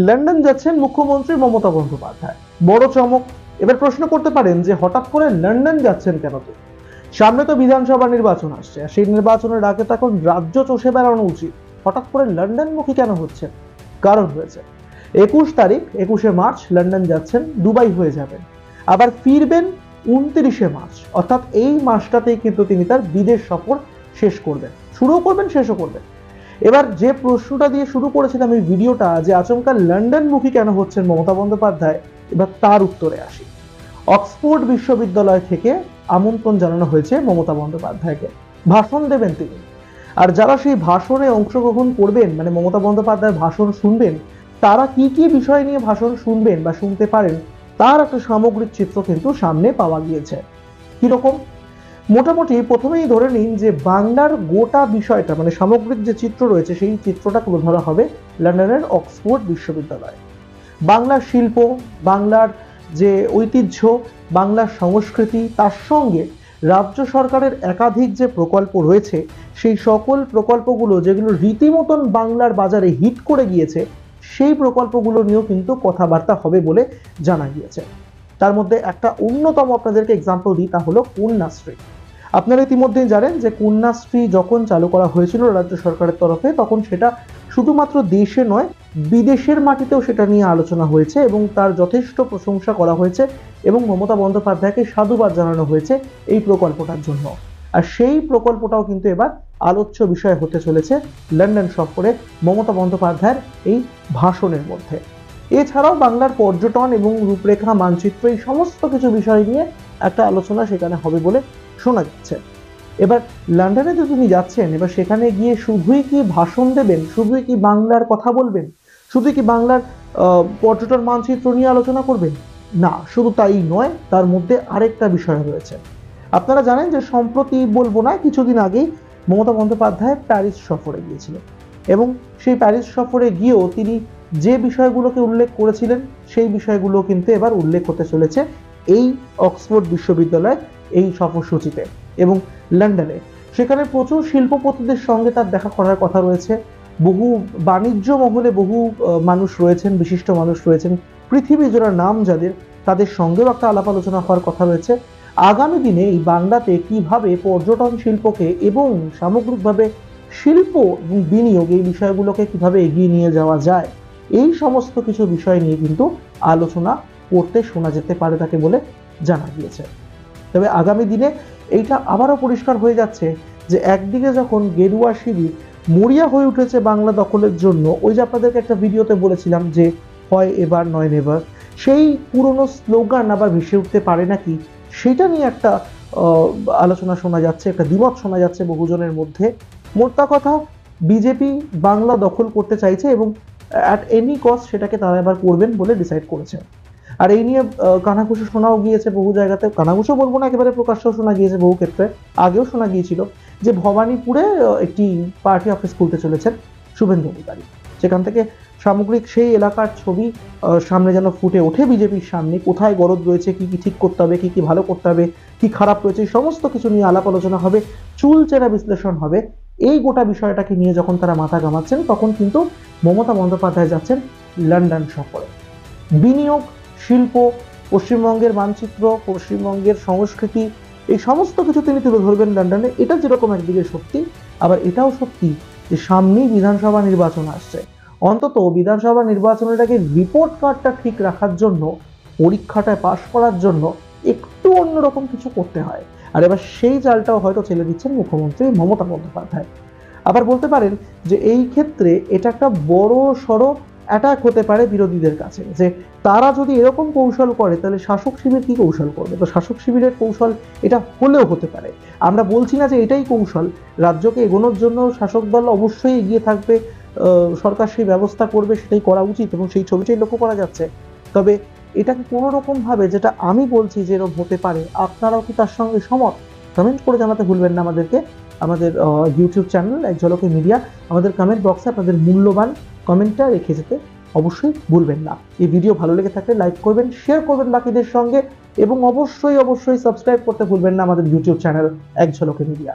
London যাচ্ছেন মুখ্যমন্ত্রী মমতা বন্দ্যোপাধ্যায়, বড় চমক। এবার প্রশ্ন করতে পারেন যে হঠাৎ করে লন্ডন যাচ্ছেন কেন তিনি? সামনে তো বিধানসভা নির্বাচন আসছে, আর সেই নির্বাচনের আগে তো এখন রাজ্য চষে বেড়ানো উচিত। হঠাৎ করে লন্ডনমুখী কেন হচ্ছেন? কারণ রয়েছে। 21 তারিখ 21শে মার্চ লন্ডন যাচ্ছেন, দুবাই হয়ে যাবেন, আবার ফিরবেন 29শে মার্চ, অর্থাৎ এই মাসটাতেই কিন্তু তিনি তার বিদেশ সফর শেষ করবেন, শুরুও করবেন শেষও করবেন। এবার যে প্রশ্নটা দিয়ে শুরু করেছিলাম এই ভিডিওটা, যে আচমকা লন্ডনমুখী কেন হচ্ছেন মমতা বন্দ্যোপাধ্যায়, এবার তার উত্তরে আসি। অক্সফোর্ড বিশ্ববিদ্যালয় থেকে আমন্ত্রণ জানানো হয়েছে মমতা বন্দ্যোপাধ্যায়কে, ভাষণ দেবেন তিনি। আর যারা সেই ভাষণে অংশগ্রহণ করবেন, মানে মমতা বন্দ্যোপাধ্যায়ের ভাষণ শুনবেন, তারা কি কি বিষয় নিয়ে ভাষণ শুনবেন বা শুনতে পারেন, তার একটা সামগ্রিক চিত্র কিন্তু সামনে পাওয়া গিয়েছে। কিরকম? মোটামুটি প্রথমেই ধরে নিন যে বাংলার গোটা বিষয়টা, মানে সামগ্রিক যে চিত্র রয়েছে, সেই চিত্রটা তুলে ধরা হবে লন্ডনের অক্সফোর্ড বিশ্ববিদ্যালয়ে। বাংলার শিল্প, বাংলার যে ঐতিহ্য, বাংলার সংস্কৃতি, তার সঙ্গে রাজ্য সরকারের একাধিক যে প্রকল্প রয়েছে, সেই সকল প্রকল্পগুলো যেগুলো রীতিমতন বাংলার বাজারে হিট করে গিয়েছে, সেই প্রকল্পগুলো নিয়েও কিন্তু কথাবার্তা হবে বলে জানা গিয়েছে। তার মধ্যে একটা অন্যতম আপনাদেরকে এক্সাম্পল দিই, তা হলো কন্যাশ্রী। আপনারা ইতিমধ্যেই জানেন যে কন্যাশ্রী যখন চালু করা হয়েছিল রাজ্য সরকারের তরফে, তখন সেটা শুধুমাত্র দেশে নয়, বিদেশের মাটিতেও সেটা নিয়ে আলোচনা হয়েছে এবং তার যথেষ্ট প্রশংসা করা হয়েছে এবং মমতা বন্দ্যোপাধ্যায়কে সাধুবাদ জানানো হয়েছে এই প্রকল্পটার জন্য। আর সেই প্রকল্পটাও কিন্তু এবার আলোচ্য বিষয় হতে চলেছে লন্ডন সফরে মমতা বন্দ্যোপাধ্যায়ের এই ভাষণের মধ্যে। এছাড়াও বাংলার পর্যটন এবং রূপরেখা মানচিত্র, এই সমস্ত কিছু বিষয় নিয়ে একটা আলোচনা সেখানে হবে বলে শোনা যাচ্ছে। এবার লন্ডনে যে তিনি যাচ্ছেন, এবার সেখানে গিয়ে শুধুই কি ভাষণ দেবেন, শুধুই কি বাংলার কথা বলবেন, শুধুই কি বাংলার পর্যটন মানচিত্র নিয়ে আলোচনা করবেন? না, শুধু তাই নয়, তার মধ্যে আরেকটা বিষয় রয়েছে। আপনারা জানেন যে সম্প্রতি বলবো না, কিছুদিন আগেই মমতা বন্দ্যোপাধ্যায় প্যারিস সফরে গিয়েছিলেন এবং সেই প্যারিস সফরে গিয়েও তিনি যে বিষয়গুলোকে উল্লেখ করেছিলেন, সেই বিষয়গুলো কিন্তু এবার উল্লেখ হতে চলেছে এই অক্সফোর্ড বিশ্ববিদ্যালয় এই সফরসূচিতে এবং লন্ডনে। সেখানে প্রচুর শিল্পপতিদের সঙ্গে তার দেখা করার কথা রয়েছে। বহু বাণিজ্য মহলে বহু মানুষ রয়েছেন, বিশিষ্ট মানুষ রয়েছেন, পৃথিবী জোড়া নাম যাদের, তাদের সঙ্গেও একটা আলাপ আলোচনা হওয়ার কথা রয়েছে। আগামী দিনে এই বাংলাতে কিভাবে পর্যটন শিল্পকে এবং সামগ্রিকভাবে শিল্প এবং বিনিয়োগ, এই বিষয়গুলোকে কিভাবে এগিয়ে নিয়ে যাওয়া যায়, এই সমস্ত কিছু বিষয় নিয়ে কিন্তু আলোচনা করতে শোনা যেতে পারে তাকে বলে জানা গিয়েছে। তবে আগামী দিনে এইটা আবারও পরিষ্কার হয়ে যাচ্ছে যে একদিকে যখন গেরুয়া শিবির মরিয়া হয়ে উঠেছে বাংলা দখলের জন্য, ওই যে আপনাদেরকে একটা ভিডিওতে বলেছিলাম যে হয় এবার নয় নেভার, সেই পুরনো স্লোগান আবার ভেসে উঠতে পারে নাকি, সেটা নিয়ে একটা আলোচনা শোনা যাচ্ছে, একটা দ্বিমত শোনা যাচ্ছে বহুজনের মধ্যে। মোদ্দা কথা, বিজেপি বাংলা দখল করতে চাইছে এবং অ্যাট এনি কস্ট সেটাকে তারা এবার করবেন বলে ডিসাইড করেছে। আর এই নিয়ে কানাঘুষো শোনাও গিয়েছে বহু জায়গাতে, কানাঘুষো বলবো না, একেবারে প্রকাশ্যও শোনা গিয়েছে বহু ক্ষেত্রে। আগেও শোনা গিয়েছিল যে ভবানীপুরে একটি পার্টি অফিস খুলতে চলেছেন শুভেন্দু অধিকারী, সেখান থেকে সামগ্রিক সেই এলাকার ছবি সামনে যেন ফুটে ওঠে বিজেপির সামনে, কোথায় গরদ রয়েছে, কি কি ঠিক করতে হবে, কি কি ভালো করতে হবে, কি খারাপ রয়েছে, এই সমস্ত কিছু নিয়ে আলাপ আলোচনা হবে, চুলচেরা বিশ্লেষণ হবে। এই গোটা বিষয়টাকে নিয়ে যখন তারা মাথা ঘামাচ্ছেন, তখন কিন্তু মমতা বন্দ্যোপাধ্যায় যাচ্ছেন লন্ডন সফরে। বিনিয়োগ, শিল্প, পশ্চিমবঙ্গের মানচিত্র, পশ্চিমবঙ্গের সংস্কৃতি, এই সমস্ত কিছু তিনি তুলে ধরবেন লন্ডনে। এটা যেরকম একদিকে সত্যি, আবার এটাও সত্যি যে সামনেই বিধানসভা নির্বাচন আসছে। অন্তত বিধানসভা নির্বাচনটাকে রিপোর্ট কার্ডটা ঠিক রাখার জন্য, পরীক্ষাটায় পাশ করার জন্য একটু অন্যরকম কিছু করতে হয়। আর এবার সেই চালটাও হয়তো ছেলে দিচ্ছেন মুখ্যমন্ত্রী মমতা বন্দ্যোপাধ্যায়। আবার বলতে পারেন যে এই ক্ষেত্রে এটা একটা বড় সড়ো অ্যাটাক হতে পারে বিরোধীদের কাছে, যে তারা যদি এরকম কৌশল করে তাহলে শাসক শিবির কি কৌশল করবে। তো শাসক শিবিরের কৌশল এটা হলেও হতে পারে, আমরা বলছি না যে এটাই কৌশল। রাজ্যকে এগোনোর জন্য শাসক দল অবশ্যই এগিয়ে থাকবে, সরকার সেই ব্যবস্থা করবে, সেটাই করা উচিত এবং সেই ছবিটাই লক্ষ্য করা যাচ্ছে। তবে এটাকে কোনো রকম ভাবে, যেটা আমি বলছি যে এরকম হতে পারে, আপনারাও কি তার সঙ্গে সমত? কমেন্ট করে জানাতে ভুলবেন না আমাদেরকে। আমাদের ইউটিউব চ্যানেল এক ঝলকে মিডিয়া, আমাদের কমেন্ট বক্সে আপনাদের মূল্যবান কমেন্টটা রেখে যেতে অবশ্যই ভুলবেন না। এই ভিডিও ভালো লেগে থাকলে লাইক করবেন, শেয়ার করবেন বাকিদের সঙ্গে এবং অবশ্যই অবশ্যই সাবস্ক্রাইব করতে ভুলবেন না আমাদের ইউটিউব চ্যানেল এক ঝলকে মিডিয়া।